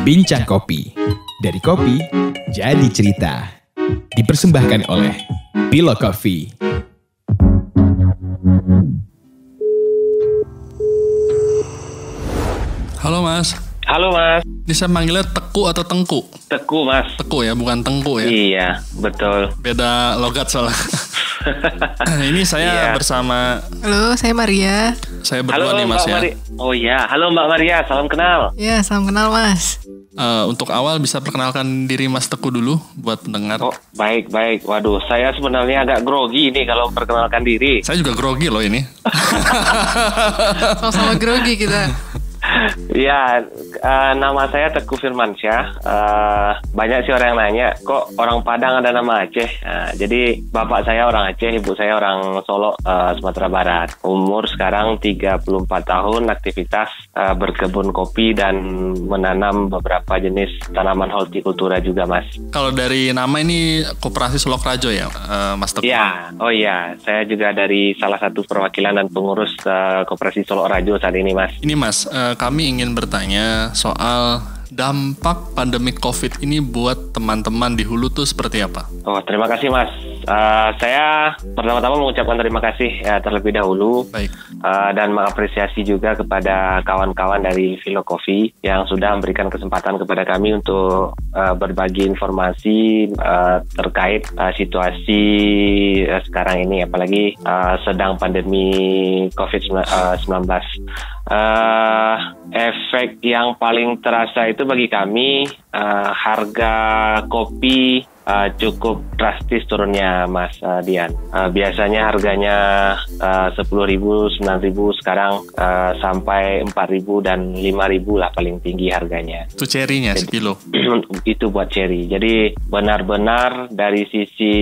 Bincang Kopi. Dari kopi, jadi cerita. Dipersembahkan oleh Pilo Coffee. Halo Mas. Halo Mas. Ini saya manggilnya Teku atau Tengku? Teku Mas. Teku ya, bukan Tengku ya? Iya, betul. Beda logat soalnya. Ini saya bersama... Halo, saya Maria. Saya berdua nih Mas ya. Oh iya, halo Mbak Maria, salam kenal. Ya, salam kenal Mas. Untuk awal bisa perkenalkan diri Mas Teku dulu buat pendengar. Oh, baik. Waduh, saya sebenarnya agak grogi nih kalau perkenalkan diri. Saya juga grogi loh ini. Sama-sama grogi kita. Ya, nama saya Teku Firmansyah. Banyak sih orang yang nanya, kok orang Padang ada nama Aceh? Jadi bapak saya orang Aceh, ibu saya orang Solo, Sumatera Barat. Umur sekarang 34 tahun, aktivitas berkebun kopi dan menanam beberapa jenis tanaman hortikultura juga, Mas. Kalau dari nama ini Koperasi Solok Rajo ya, Mas Teku? Ya, oh iya, saya juga dari salah satu perwakilan dan pengurus Koperasi Solok Rajo saat ini, Mas. Ini Mas, kami ingin bertanya soal dampak pandemi COVID ini buat teman-teman di hulu tuh seperti apa? Oh, terima kasih Mas. Saya pertama-tama mengucapkan terima kasih terlebih dahulu. Baik. Dan mengapresiasi juga kepada kawan-kawan dari Pilo Coffee yang sudah memberikan kesempatan kepada kami untuk berbagi informasi terkait situasi sekarang ini, apalagi sedang pandemi COVID-19. Efek yang paling terasa itu bagi kami harga kopi cukup drastis turunnya, Mas Dian. Biasanya harganya 10.000, 9.000, sekarang sampai 4.000 dan 5.000 lah paling tinggi harganya. Itu cherry-nya sekilo. Itu buat cherry. Jadi benar-benar dari sisi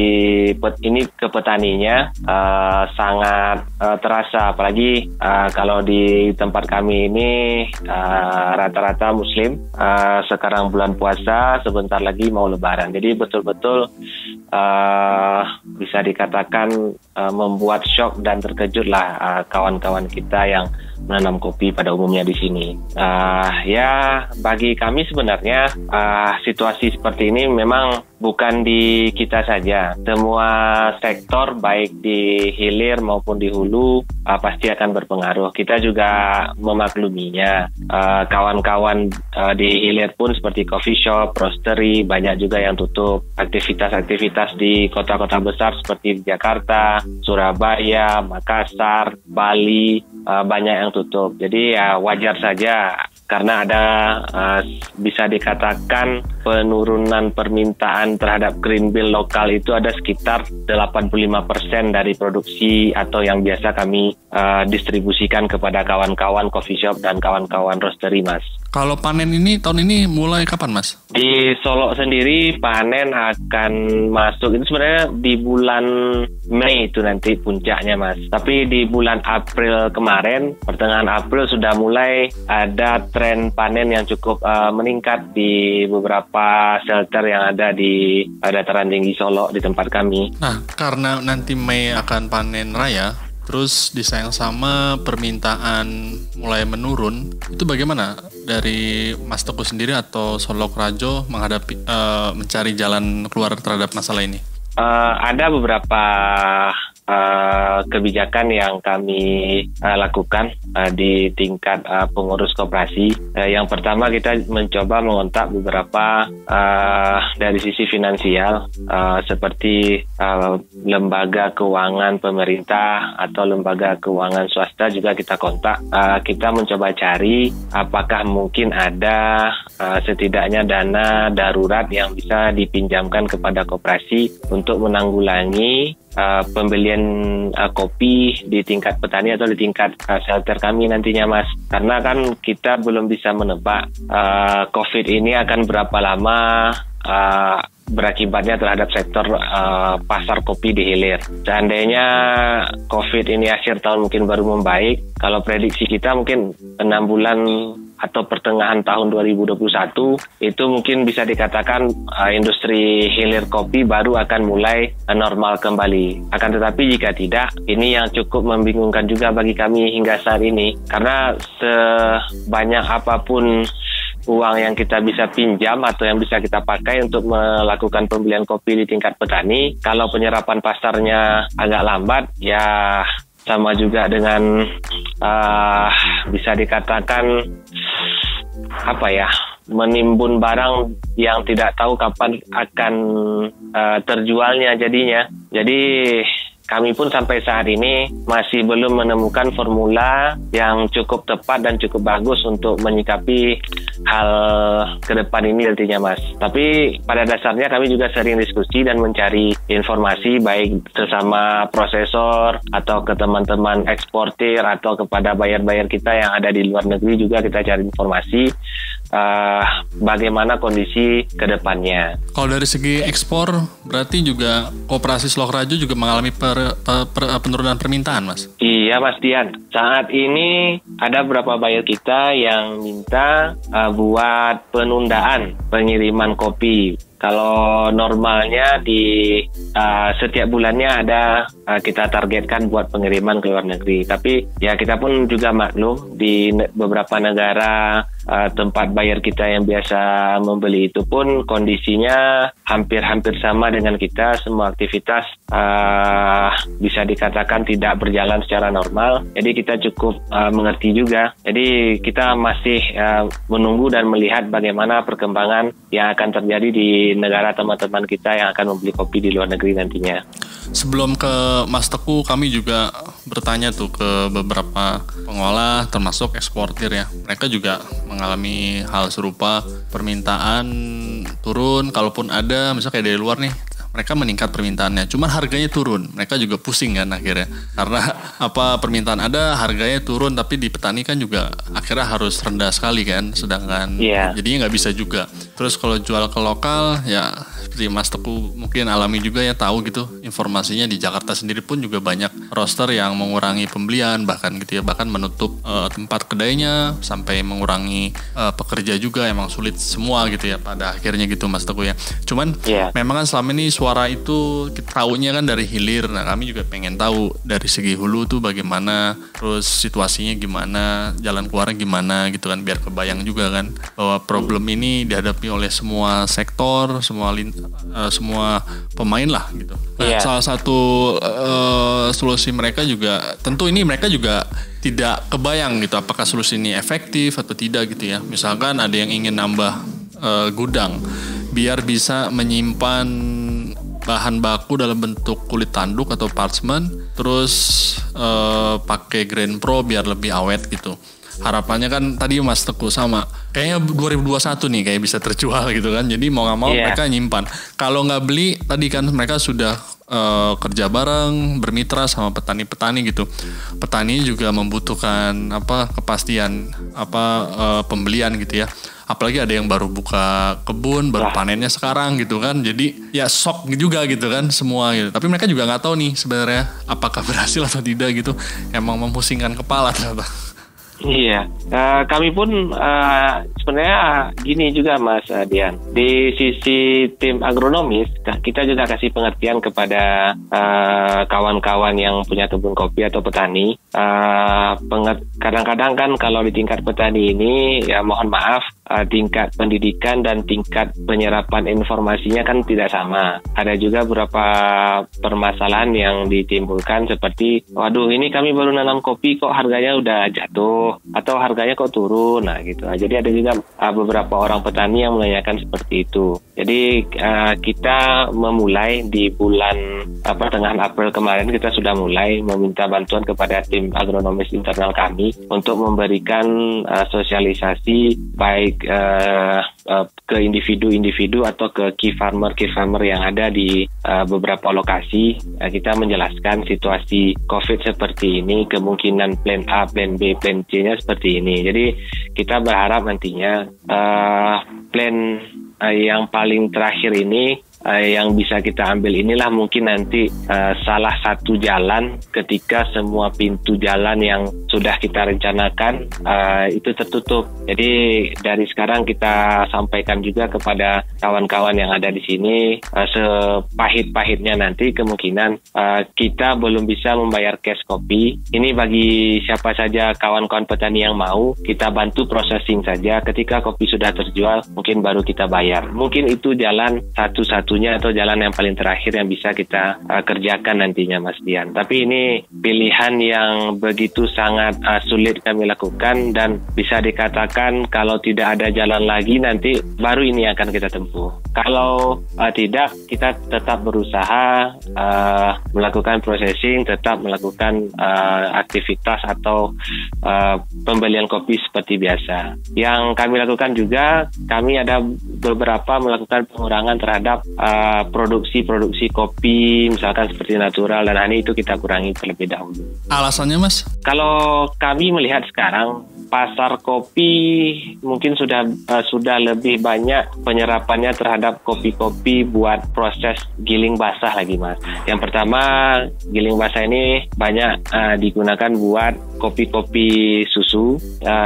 ini ke petaninya sangat terasa. Apalagi kalau di tempat kami ini rata-rata Muslim. Sekarang bulan puasa, sebentar lagi mau Lebaran. Jadi betul-betul bisa dikatakan membuat shock dan terkejut lah kawan-kawan kita yang menanam kopi pada umumnya di sini. Ya, bagi kami sebenarnya situasi seperti ini memang bukan di kita saja. Semua sektor baik di hilir maupun di hulu pasti akan berpengaruh. Kita juga memakluminya. Kawan-kawan di hilir pun seperti coffee shop, roastery, banyak juga yang tutup. Aktivitas-aktivitas di kota-kota besar seperti Jakarta, Surabaya, Makassar, Bali, banyak yang tutup. Jadi ya wajar saja karena ada bisa dikatakan penurunan permintaan terhadap green bean lokal itu ada sekitar 85% dari produksi atau yang biasa kami distribusikan kepada kawan-kawan coffee shop dan kawan-kawan roastery, Mas. Kalau panen ini tahun ini mulai kapan, Mas? Di Solo sendiri panen akan masuk itu sebenarnya di bulan Mei itu nanti puncaknya, Mas. Tapi di bulan April kemarin, pertengahan April sudah mulai ada tren panen yang cukup meningkat di beberapa shelter yang ada di dataran tinggi Solo di tempat kami. Nah, karena nanti Mei akan panen raya, terus di saat yang sama permintaan mulai menurun, itu bagaimana dari Mas Teguh sendiri atau Solok Rajo menghadapi mencari jalan keluar terhadap masalah ini? Ada beberapa kebijakan yang kami lakukan di tingkat pengurus koperasi. Yang pertama kita mencoba mengontak beberapa dari sisi finansial seperti lembaga keuangan pemerintah atau lembaga keuangan swasta juga kita kontak. Kita mencoba cari apakah mungkin ada setidaknya dana darurat yang bisa dipinjamkan kepada koperasi untuk menanggulangi pembelian kopi di tingkat petani atau di tingkat shelter kami nantinya, Mas. Karena kan kita belum bisa menebak COVID ini akan berapa lama berakibatnya terhadap sektor pasar kopi di hilir. Seandainya COVID ini akhir tahun mungkin baru membaik, kalau prediksi kita mungkin 6 bulan atau pertengahan tahun 2021 itu mungkin bisa dikatakan industri hilir kopi baru akan mulai normal kembali. Akan tetapi jika tidak, ini yang cukup membingungkan juga bagi kami hingga saat ini, karena sebanyak apapun uang yang kita bisa pinjam atau yang bisa kita pakai untuk melakukan pembelian kopi di tingkat petani. Kalau penyerapan pasarnya agak lambat, ya sama juga dengan bisa dikatakan menimbun barang yang tidak tahu kapan akan terjualnya jadinya. Jadi kami pun sampai saat ini masih belum menemukan formula yang cukup tepat dan cukup bagus untuk menyikapi hal ke depan ini nantinya, Mas. Tapi pada dasarnya kami juga sering diskusi dan mencari informasi baik sesama prosesor atau ke teman-teman eksportir atau kepada buyer-buyer kita yang ada di luar negeri juga kita cari informasi bagaimana kondisi ke depannya. Kalau dari segi ekspor, berarti juga Koperasi Selok Rajo juga mengalami penurunan permintaan, Mas? Iya, Mas Dian. Saat ini ada beberapa buyer kita yang minta buat penundaan pengiriman kopi. Kalau normalnya di setiap bulannya ada kita targetkan buat pengiriman ke luar negeri. Tapi ya kita pun juga maklum di beberapa negara tempat buyer kita yang biasa membeli itu pun kondisinya hampir-hampir sama dengan kita. Semua aktivitas bisa dikatakan tidak berjalan secara normal. Jadi kita cukup mengerti juga. Jadi kita masih menunggu dan melihat bagaimana perkembangan yang akan terjadi di negara teman-teman kita yang akan membeli kopi di luar negeri nantinya. Sebelum ke Mas Teguh, kami juga bertanya tuh ke beberapa pengolah termasuk eksportir ya. Mereka juga mengalami hal serupa, permintaan turun, kalaupun ada misalnya kayak dari luar nih, mereka meningkat permintaannya, cuman harganya turun. Mereka juga pusing kan akhirnya, karena permintaan ada, harganya turun, tapi di petani kan juga akhirnya harus rendah sekali kan, sedangkan jadinya nggak bisa juga. Terus kalau jual ke lokal ya seperti Mas Teguh mungkin alami juga ya, tahu gitu informasinya di Jakarta sendiri pun juga banyak roaster yang mengurangi pembelian bahkan gitu ya, bahkan menutup tempat kedainya sampai mengurangi pekerja juga, emang sulit semua gitu ya pada akhirnya gitu Mas Teguh ya. Cuman memang kan selama ini suara itu kita tahunya kan dari hilir. Nah kami juga pengen tahu dari segi hulu tuh bagaimana, terus situasinya gimana, jalan keluarnya gimana gitu kan, biar kebayang juga kan bahwa problem ini dihadapi oleh semua sektor, semua pemain lah gitu. Nah, salah satu solusi mereka juga, tentu ini mereka juga tidak kebayang gitu apakah solusi ini efektif atau tidak gitu ya. Misalkan ada yang ingin nambah gudang biar bisa menyimpan bahan baku dalam bentuk kulit tanduk atau parchment, terus pakai Grain Pro biar lebih awet gitu. Harapannya kan tadi Mas Teguh sama, kayaknya 2021 nih kayak bisa terjual gitu kan. Jadi mau nggak mau mereka nyimpan. Kalau nggak beli, tadi kan mereka sudah kerja bareng, bermitra sama petani-petani gitu. Petani juga membutuhkan kepastian pembelian gitu ya. Apalagi ada yang baru buka kebun, baru panennya sekarang gitu kan. Jadi ya shock juga gitu kan semua gitu. Tapi mereka juga nggak tahu nih sebenarnya apakah berhasil atau tidak gitu. Emang memusingkan kepala ternyata. Iya, kami pun sebenarnya gini juga Mas Dian. Di sisi tim agronomis, kita juga kasih pengertian kepada kawan-kawan yang punya kebun kopi atau petani. Kadang-kadang kan kalau di tingkat petani ini, ya mohon maaf, tingkat pendidikan dan tingkat penyerapan informasinya kan tidak sama. Ada juga beberapa permasalahan yang ditimbulkan seperti, waduh ini kami baru nanam kopi kok harganya udah jatuh, atau harganya kok turun, nah gitu. Jadi ada juga beberapa orang petani yang menanyakan seperti itu. Jadi kita memulai di bulan pertengahan April kemarin, kita sudah mulai meminta bantuan kepada tim agronomis internal kami untuk memberikan sosialisasi baik ke individu-individu atau ke key farmer yang ada di beberapa lokasi. Kita menjelaskan situasi COVID seperti ini, kemungkinan plan A, plan B, plan C-nya seperti ini. Jadi kita berharap nantinya plan yang paling terakhir ini yang bisa kita ambil inilah mungkin nanti salah satu jalan ketika semua pintu jalan yang sudah kita rencanakan itu tertutup. Jadi dari sekarang kita sampaikan juga kepada kawan-kawan yang ada di sini, sepahit-pahitnya nanti kemungkinan kita belum bisa membayar cash kopi. Ini bagi siapa saja kawan-kawan petani yang mau, kita bantu processing saja. Ketika kopi sudah terjual, mungkin baru kita bayar. Mungkin itu jalan satu-satunya atau jalan yang paling terakhir yang bisa kita kerjakan nantinya, Mas Dian. Tapi ini pilihan yang begitu sangat sulit kami lakukan, dan bisa dikatakan kalau tidak ada jalan lagi nanti baru ini akan kita tempuh. Kalau tidak, kita tetap berusaha melakukan processing, tetap melakukan aktivitas atau pembelian kopi seperti biasa. Yang kami lakukan juga, kami ada beberapa melakukan pengurangan terhadap produksi kopi, misalkan seperti natural dan honey, itu kita kurangi terlebih dahulu. Alasannya, Mas? Kalau kami melihat sekarang, pasar kopi mungkin sudah lebih banyak penyerapannya terhadap kopi-kopi buat proses giling basah lagi, Mas. Yang pertama, giling basah ini banyak digunakan buat kopi-kopi susu.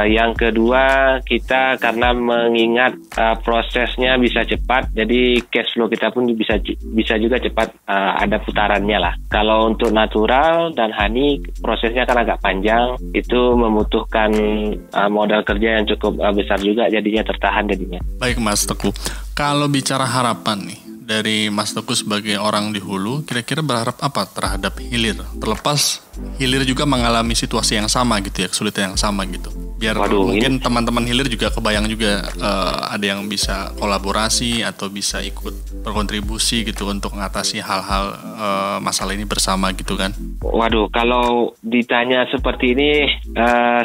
Yang kedua, kita karena mengingat prosesnya bisa cepat, jadi cash flow kita pun bisa juga cepat ada putarannya lah. Kalau untuk natural dan honey, prosesnya kan agak panjang, itu membutuhkan modal kerja yang cukup besar juga, jadinya tertahan jadinya. Baik, Mas Teguh. Kalau bicara harapan nih, dari Mas Teguh sebagai orang di hulu, kira-kira berharap apa terhadap hilir? Terlepas hilir juga mengalami situasi yang sama gitu ya, kesulitan yang sama gitu. Biar mungkin teman-teman hilir juga kebayang juga ada yang bisa kolaborasi atau bisa ikut berkontribusi gitu untuk mengatasi hal-hal masalah ini bersama gitu kan. Waduh, kalau ditanya seperti ini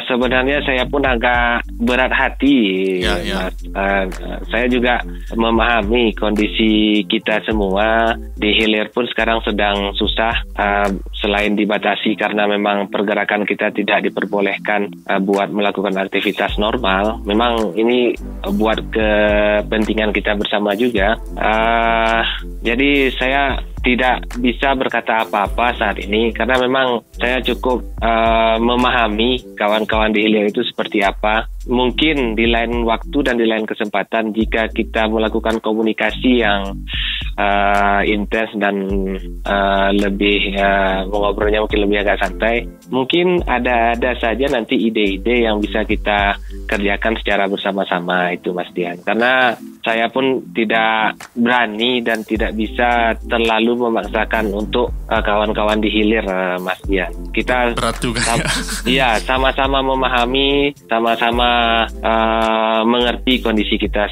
sebenarnya saya pun agak berat hati, Mas. Saya juga memahami kondisi kita semua di hilir pun sekarang sedang susah, selain dibatasi karena memang pergerakan kita tidak diperbolehkan buat melakukan aktivitas normal. Memang ini buat kepentingan kita bersama juga. Jadi saya tidak bisa berkata apa-apa saat ini karena memang saya cukup memahami kawan-kawan di hilir itu seperti apa. Mungkin di lain waktu dan di lain kesempatan jika kita melakukan komunikasi yang intens dan lebih mengobrolnya mungkin lebih agak santai, mungkin ada saja nanti ide-ide yang bisa kita kerjakan secara bersama-sama itu, Mas Dian. Karena saya pun tidak berani dan tidak bisa terlalu memaksakan untuk kawan-kawan di hilir, Mas Dian. Kita berat juga. Iya, sama-sama memahami, sama-sama mengerti kondisi kita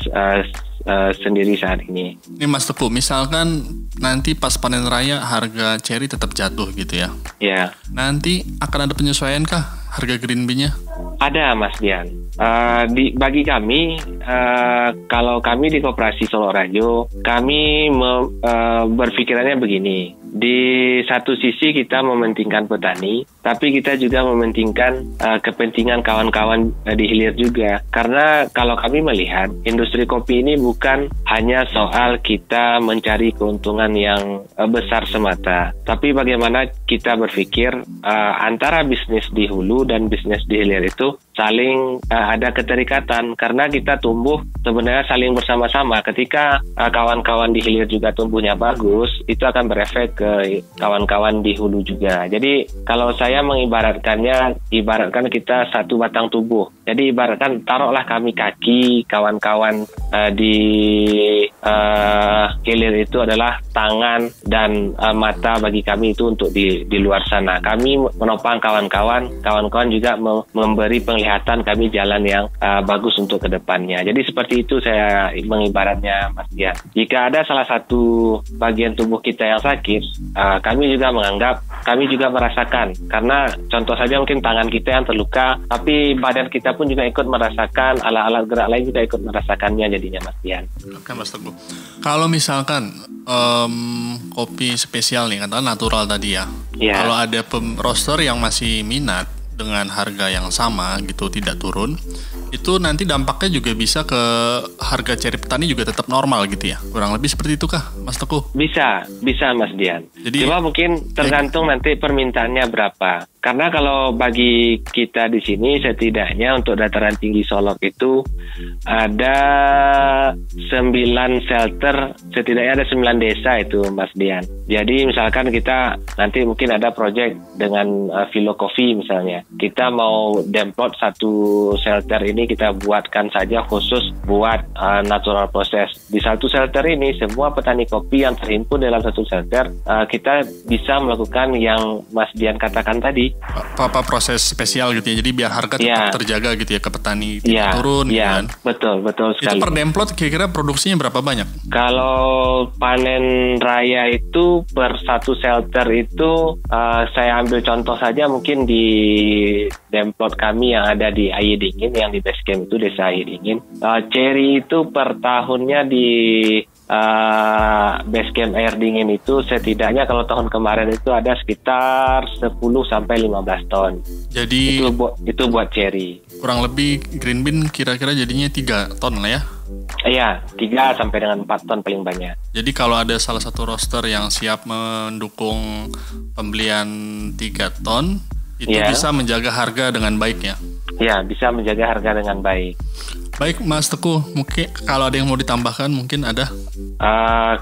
sendiri saat ini. Ini Mas Teguh, misalkan nanti pas panen raya harga cherry tetap jatuh gitu ya? Ya. Nanti akan ada penyesuaian kah harga green bean-nya? Ada, Mas Dian. Bagi kami, kalau kami di Koperasi Solo Rajo, kami berpikirannya begini. Di satu sisi kita mementingkan petani, tapi kita juga mementingkan kepentingan kawan-kawan di hilir juga. Karena kalau kami melihat industri kopi ini bukan hanya soal kita mencari keuntungan yang besar semata, tapi bagaimana kita berpikir antara bisnis di hulu dan bisnis di hilir itu saling ada keterikatan karena kita tumbuh sebenarnya saling bersama-sama. Ketika kawan-kawan di hilir juga tumbuhnya bagus, itu akan berefek ke kawan-kawan di hulu juga. Jadi kalau saya mengibaratkannya, ibaratkan kita satu batang tubuh. Jadi ibaratkan taruhlah kami kaki, kawan-kawan di hilir itu adalah tangan dan mata bagi kami itu untuk di luar sana. Kami menopang kawan-kawan juga memberi penglihatan kami jalan yang bagus untuk kedepannya. Jadi seperti itu saya mengibaratnya, Mas Dian. Jika ada salah satu bagian tubuh kita yang sakit, kami juga menganggap, kami juga merasakan. Karena contoh saja mungkin tangan kita yang terluka, tapi badan kita pun juga ikut merasakan, alat-alat gerak lain juga ikut merasakannya jadinya, Mas Dian. Oke, Mas Teguh. Kalau misalkan kopi spesial nih, katakan natural tadi ya. Yeah. Kalau ada roaster yang masih minat dengan harga yang sama gitu, tidak turun, Itu nanti dampaknya juga bisa ke harga ceri petani juga tetap normal gitu ya? Kurang lebih seperti itu kah, Mas Teguh? Bisa Mas Dian. Jadi, cuma mungkin tergantung nanti permintaannya berapa. Karena kalau bagi kita di sini setidaknya untuk dataran tinggi Solok itu ada 9 shelter, setidaknya ada 9 desa itu Mas Dian. Jadi misalkan kita nanti mungkin ada proyek dengan Philo Coffee misalnya. Kita mau demplot satu shelter ini kita buatkan saja khusus buat natural process. Di satu shelter ini semua petani kopi yang terhimpun dalam satu shelter kita bisa melakukan yang Mas Dian katakan tadi. Apa proses spesial gitu ya, jadi biar harga tetap terjaga gitu ya ke petani tidak turun gitu kan. Betul sekali. Itu per demplot kira-kira produksinya berapa banyak? Kalau panen raya itu per satu shelter itu saya ambil contoh saja mungkin di demplot kami yang ada di Aye Dingin, yang di base camp itu desa Aye Dingin. Ceri itu per tahunnya di base camp air dingin itu setidaknya kalau tahun kemarin itu ada sekitar 10 sampai 15 ton. Jadi itu buat cherry. Kurang lebih green bean kira-kira jadinya 3 ton lah ya. Iya, 3 sampai dengan 4 ton paling banyak. Jadi kalau ada salah satu roaster yang siap mendukung pembelian 3 ton, itu bisa menjaga harga dengan baik ya. Ya, bisa menjaga harga dengan baik. Baik Mas Teguh, mungkin kalau ada yang mau ditambahkan mungkin ada?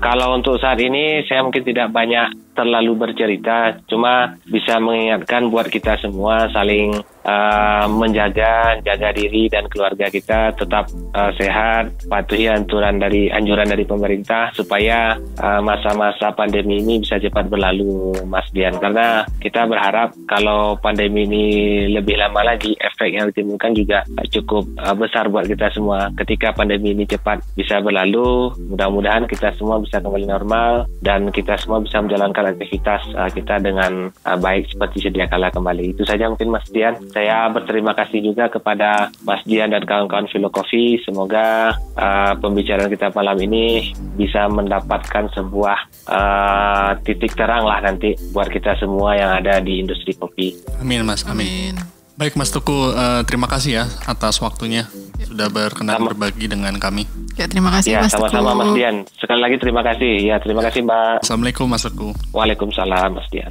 Kalau untuk saat ini saya mungkin tidak banyak terlalu bercerita, cuma bisa mengingatkan buat kita semua saling jaga diri dan keluarga kita tetap sehat, patuhi anjuran dari pemerintah supaya masa-masa pandemi ini bisa cepat berlalu Mas Dian. Karena kita berharap kalau pandemi ini lebih lama lagi efek yang ditimbulkan juga cukup besar buat kita semua. Ketika pandemi ini cepat bisa berlalu, mudah-mudahan kita semua bisa kembali normal dan kita semua bisa menjalankan aktivitas kita dengan baik seperti sedia kala kembali. Itu saja mungkin Mas Dian. Saya berterima kasih juga kepada Mas Dian dan kawan-kawan Philo Coffee. Semoga pembicaraan kita malam ini bisa mendapatkan sebuah titik terang lah nanti buat kita semua yang ada di industri kopi. Amin Mas, amin. Baik Mas Teguh, terima kasih ya atas waktunya sudah berkenan berbagi dengan kami. Ya, terima kasih Mas Teguh. Sama-sama Mas Dian. Sekali lagi terima kasih. Ya, terima kasih Mbak. Assalamualaikum Mas Teguh. Waalaikumsalam Mas Dian.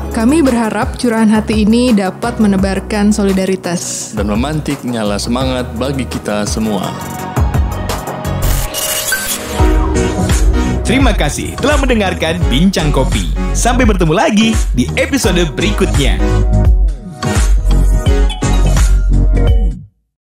Kami berharap curahan hati ini dapat menebarkan solidaritas dan memantik nyala semangat bagi kita semua. Terima kasih telah mendengarkan Bincang Kopi. Sampai bertemu lagi di episode berikutnya.